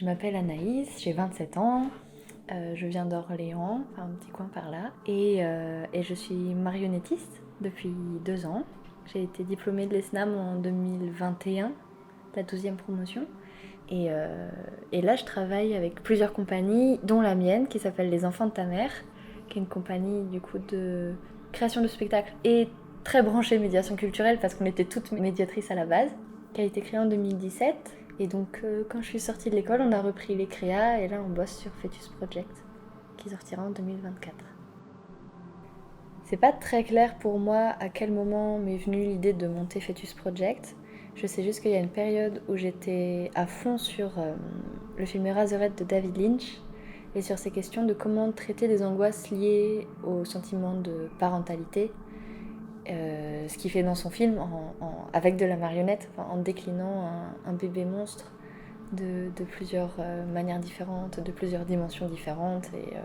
Je m'appelle Anaïs, j'ai 27 ans, je viens d'Orléans, enfin un petit coin par là, et je suis marionnettiste depuis 2 ans. J'ai été diplômée de l'ESNAM en 2021, la 12e promotion. Et là, je travaille avec plusieurs compagnies, dont la mienne, qui s'appelle Les Enfants de ta mère, qui est une compagnie du coup de création de spectacles et très branchée médiation culturelle parce qu'on était toutes médiatrices à la base, qui a été créée en 2017. Et donc, quand je suis sortie de l'école, on a repris les créas et là, on bosse sur Fetus Project, qui sortira en 2024. C'est pas très clair pour moi à quel moment m'est venue l'idée de monter Fetus Project. Je sais juste qu'il y a une période où j'étais à fond sur le film Eraserhead de David Lynch et sur ces questions de comment traiter des angoisses liées au sentiment de parentalité, ce qu'il fait dans son film avec de la marionnette, enfin, en déclinant un bébé monstre de plusieurs manières différentes, de plusieurs dimensions différentes, et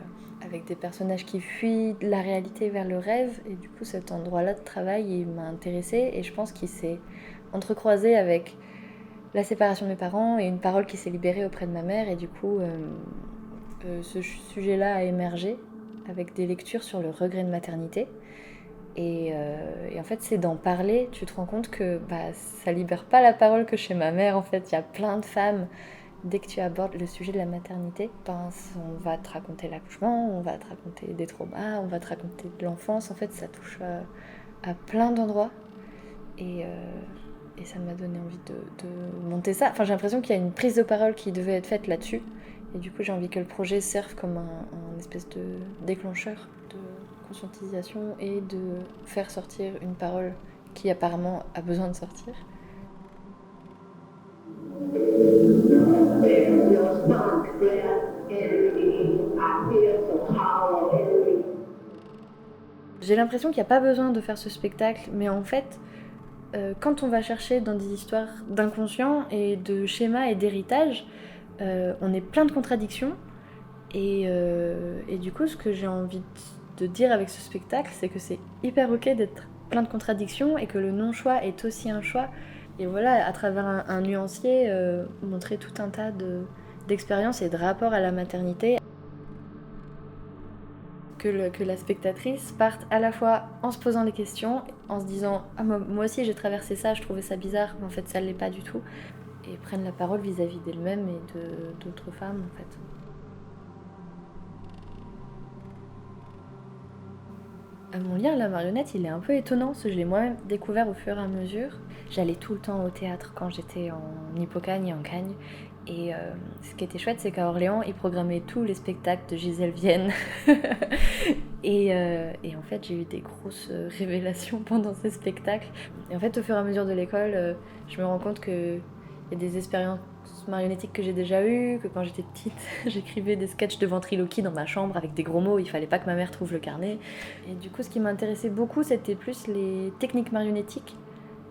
avec des personnages qui fuient la réalité vers le rêve. Et du coup, cet endroit-là de travail, il m'a intéressée, et je pense qu'il s'est entrecroisé avec la séparation de mes parents et une parole qui s'est libérée auprès de ma mère, et du coup, ce sujet-là a émergé avec des lectures sur le regret de maternité. Et en fait, c'est d'en parler, tu te rends compte que ça libère pas la parole que chez ma mère. En fait, il y a plein de femmes, dès que tu abordes le sujet de la maternité, on va te raconter l'accouchement, on va te raconter des traumas, on va te raconter de l'enfance. En fait, ça touche à plein d'endroits. Et ça m'a donné envie de monter ça. Enfin, j'ai l'impression qu'il y a une prise de parole qui devait être faite là-dessus. Et du coup, j'ai envie que le projet serve comme un espèce de déclencheur de conscientisation et de faire sortir une parole qui apparemment a besoin de sortir. J'ai l'impression qu'il n'y a pas besoin de faire ce spectacle, mais en fait, quand on va chercher dans des histoires d'inconscient et de schémas et d'héritage, on est plein de contradictions. Et du coup, ce que j'ai envie de dire avec ce spectacle, c'est que c'est hyper ok d'être plein de contradictions et que le non-choix est aussi un choix. Et voilà, à travers un nuancier, montrer tout un tas d'expériences et de rapports à la maternité. Que la spectatrice parte à la fois en se posant les questions, en se disant « Ah, moi aussi j'ai traversé ça, je trouvais ça bizarre, mais en fait ça ne l'est pas du tout », et prenne la parole vis-à-vis d'elle-même et d'autres femmes en fait. Mon lien à la marionnette, il est un peu étonnant, parce que je l'ai moi-même découvert au fur et à mesure. J'allais tout le temps au théâtre quand j'étais en Hippocagne et en Cagne. Et ce qui était chouette, c'est qu'à Orléans, ils programmaient tous les spectacles de Gisèle Vienne. Et en fait, j'ai eu des grosses révélations pendant ces spectacles. Et en fait, au fur et à mesure de l'école, je me rends compte qu'il y a des expériences marionnettiques que j'ai déjà eues, que quand j'étais petite, j'écrivais des sketchs de ventriloquie dans ma chambre avec des gros mots, il fallait pas que ma mère trouve le carnet. Et du coup, ce qui m'intéressait beaucoup, c'était plus les techniques marionnettiques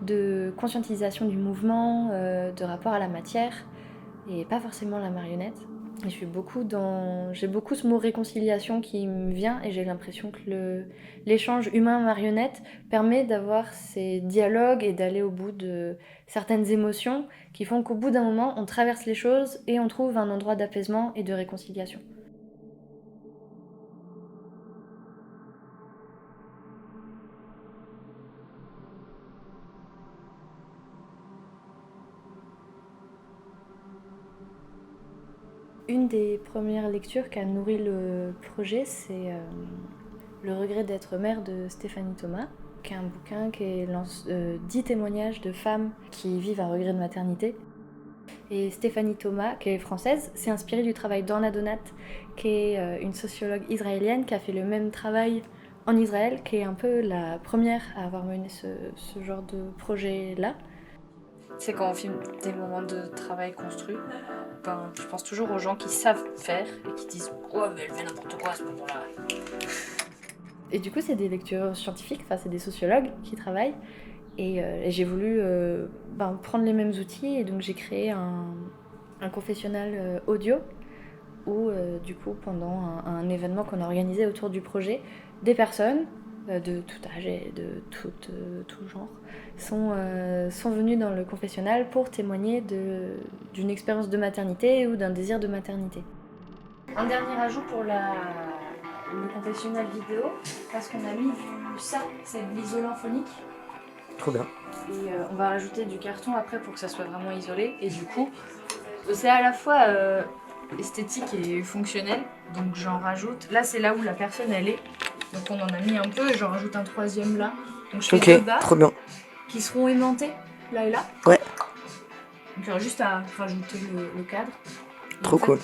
de conscientisation du mouvement, de rapport à la matière, et pas forcément la marionnette. Et j'ai beaucoup ce mot réconciliation qui me vient, et j'ai l'impression que l'échange humain-marionnette permet d'avoir ces dialogues et d'aller au bout de certaines émotions qui font qu'au bout d'un moment, on traverse les choses et on trouve un endroit d'apaisement et de réconciliation. Une des premières lectures qui a nourri le projet, c'est Le regret d'être mère de Stéphanie Thomas, qui est un bouquin qui est 10 témoignages de femmes qui vivent un regret de maternité. Et Stéphanie Thomas, qui est française, s'est inspirée du travail d'Orna Donat, qui est une sociologue israélienne qui a fait le même travail en Israël, qui est un peu la première à avoir mené ce genre de projet-là. C'est quand on filme des moments de travail construits, je pense toujours aux gens qui savent faire et qui disent « Ouais, mais elle fait n'importe quoi à ce moment-là ». Et du coup, c'est des lectures scientifiques, enfin c'est des sociologues qui travaillent. Et j'ai voulu prendre les mêmes outils, et donc j'ai créé un confessionnal audio où du coup pendant un événement qu'on a organisé autour du projet, des personnes de tout âge et de tout genre, sont venus dans le confessionnal pour témoigner d'une expérience de maternité ou d'un désir de maternité. Un dernier ajout pour le confessionnal vidéo, parce qu'on a mis ça, c'est de l'isolant phonique. Trop bien. Et on va rajouter du carton après pour que ça soit vraiment isolé. Et du coup, c'est à la fois esthétique et fonctionnel. Donc j'en rajoute. Là, c'est là où la personne elle est. Donc on en a mis un peu et j'en rajoute un troisième là. Donc je fais deux barres trop bien. qui seront aimantées là et là. Ouais. Donc il y aura juste à rajouter le cadre. Et Trop en fait, cool.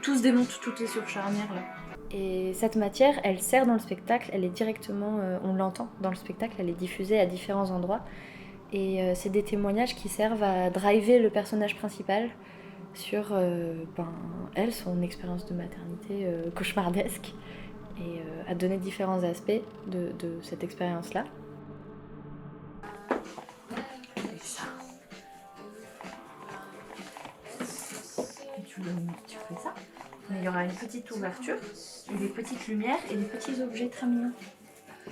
Tout se démonte, tout est sur charnière là. Et cette matière, elle sert dans le spectacle, elle est directement, on l'entend dans le spectacle, elle est diffusée à différents endroits. Et c'est des témoignages qui servent à driver le personnage principal sur elle, son expérience de maternité cauchemardesque, et à donner différents aspects de cette expérience-là. Et ça. Et tu fais ça. Mais il y aura une petite ouverture, et des petites lumières et des petits objets très mignons.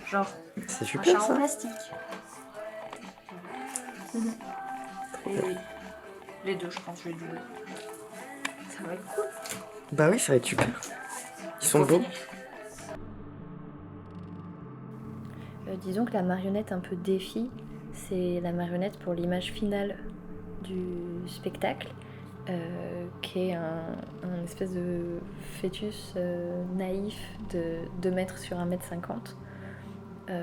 Genre C'est un super chat en ça. plastique. Et les deux, je pense, je vais doubler. Ça va être cool. Bah oui, ça va être super. Ils sont beaux. Disons que la marionnette un peu défi, c'est la marionnette pour l'image finale du spectacle, qui est un espèce de fœtus naïf de 2 mètres sur 1,50 m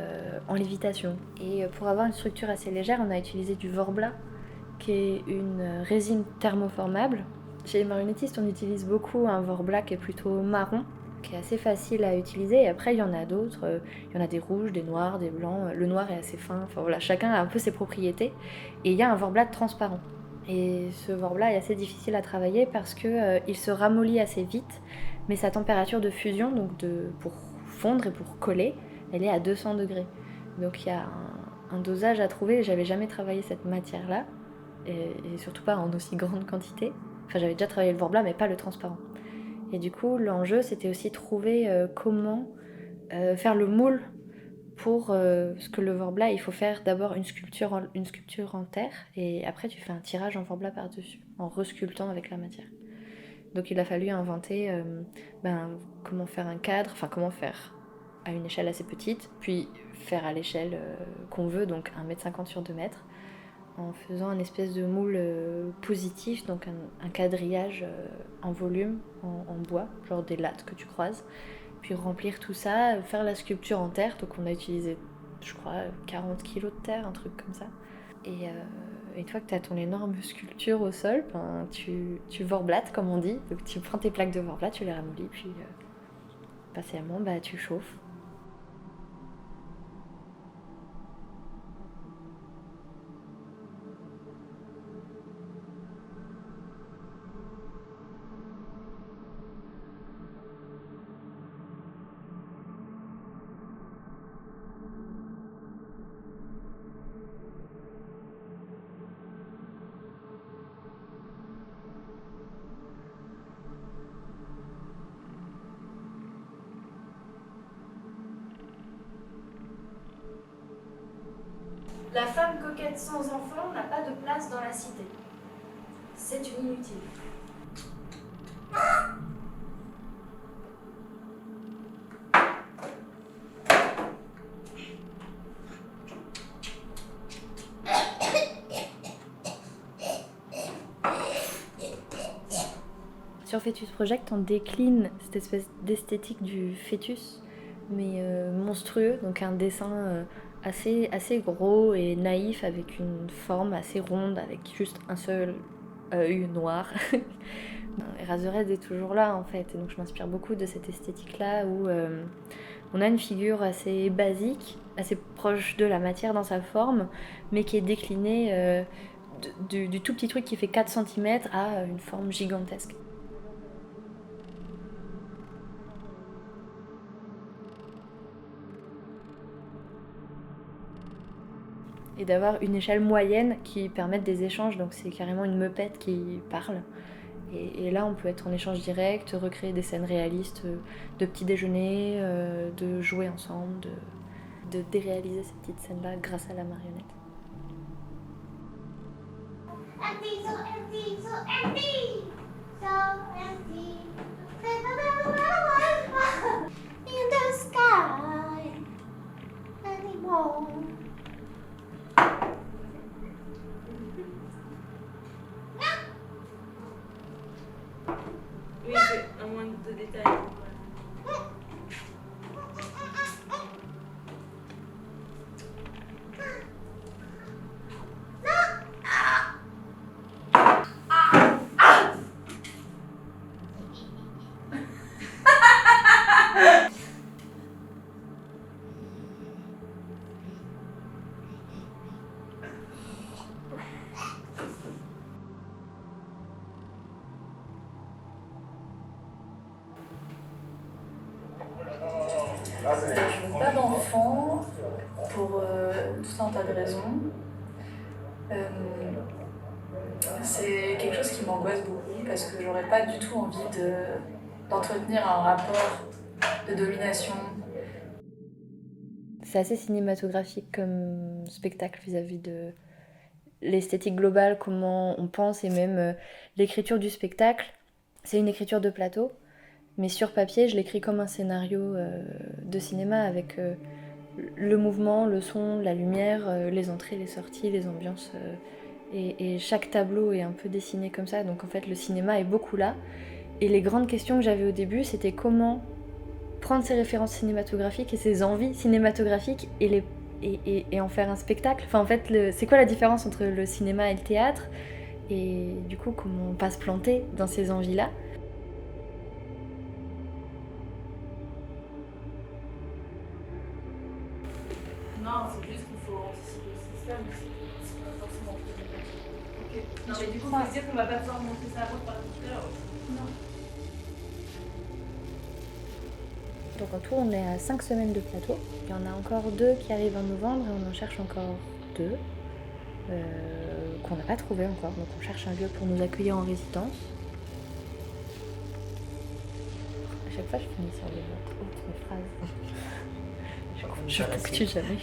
en lévitation. Et pour avoir une structure assez légère, on a utilisé du Vorbla, qui est une résine thermoformable. Chez les marionnettistes, on utilise beaucoup un Vorbla qui est plutôt marron, qui est assez facile à utiliser. Et après, il y en a d'autres. Il y en a des rouges, des noirs, des blancs. Le noir est assez fin. Enfin voilà, chacun a un peu ses propriétés. Et il y a un Vorbla transparent. Et ce Vorbla est assez difficile à travailler parce qu'il se ramollit assez vite, mais sa température de fusion, donc pour fondre et pour coller, elle est à 200 degrés. Donc il y a un dosage à trouver. J'avais jamais travaillé cette matière-là, et surtout pas en aussi grande quantité. Enfin, j'avais déjà travaillé le Vorbla, mais pas le transparent. Et du coup, l'enjeu, c'était aussi trouver comment faire le moule pour ce que le Vorbla, il faut faire d'abord une sculpture en terre, et après tu fais un tirage en Vorbla par-dessus, en resculptant avec la matière. Donc il a fallu inventer comment faire un cadre, enfin comment faire à une échelle assez petite, puis faire à l'échelle qu'on veut, donc 1,50 m sur 2 mètres, en faisant un espèce de moule positif, donc un quadrillage en volume, en bois, genre des lattes que tu croises, puis remplir tout ça, faire la sculpture en terre. Donc on a utilisé, je crois, 40 kilos de terre, un truc comme ça. Et une fois que tu as ton énorme sculpture au sol, tu vorblates, comme on dit. Donc tu prends tes plaques de vorblat, tu les ramollis, puis patiemment, tu chauffes. La femme coquette sans enfant n'a pas de place dans la cité. C'est une inutile. Sur Fœtus Project, on décline cette espèce d'esthétique du fœtus, mais monstrueux, donc un dessin assez gros et naïf, avec une forme assez ronde, avec juste un seul œil noir. Eraserhead est toujours là en fait, et donc je m'inspire beaucoup de cette esthétique-là où on a une figure assez basique, assez proche de la matière dans sa forme, mais qui est déclinée du tout petit truc qui fait 4 cm à une forme gigantesque. Et d'avoir une échelle moyenne qui permette des échanges, donc c'est carrément une meupette qui parle. Et là, on peut être en échange direct, recréer des scènes réalistes de petits déjeuners, de jouer ensemble, de déréaliser ces petites scènes-là grâce à la marionnette. Empty, so empty, so empty, so empty. In the sky anymore. Oui, j'ai un moins de détails. Je veux pas d'enfant pour tout un tas de raisons. C'est quelque chose qui m'angoisse beaucoup parce que j'aurais pas du tout envie d'entretenir un rapport de domination. C'est assez cinématographique comme spectacle vis-à-vis de l'esthétique globale, comment on pense et même l'écriture du spectacle. C'est une écriture de plateau, mais sur papier, je l'écris comme un scénario de cinéma avec le mouvement, le son, la lumière, les entrées, les sorties, les ambiances. Et chaque tableau est un peu dessiné comme ça, donc en fait le cinéma est beaucoup là. Et les grandes questions que j'avais au début, c'était comment prendre ces références cinématographiques et ces envies cinématographiques et en faire un spectacle. Enfin en fait, c'est quoi la différence entre le cinéma et le théâtre? Et du coup, comment pas se planter dans ces envies-là? Non, c'est juste qu'il faut anticiper le système, c'est pas forcément très bien. Non, mais du coup, on peut se dire qu'on va pas pouvoir montrer ça à votre partenaire. Non. Donc en tout, on est à 5 semaines de plateau. Il y en a encore 2 qui arrivent en novembre et on en cherche encore 2 qu'on n'a pas trouvé encore. Donc on cherche un lieu pour nous accueillir en résidence. À chaque fois, je finis sur les autres phrases. Je ne ponctue jamais.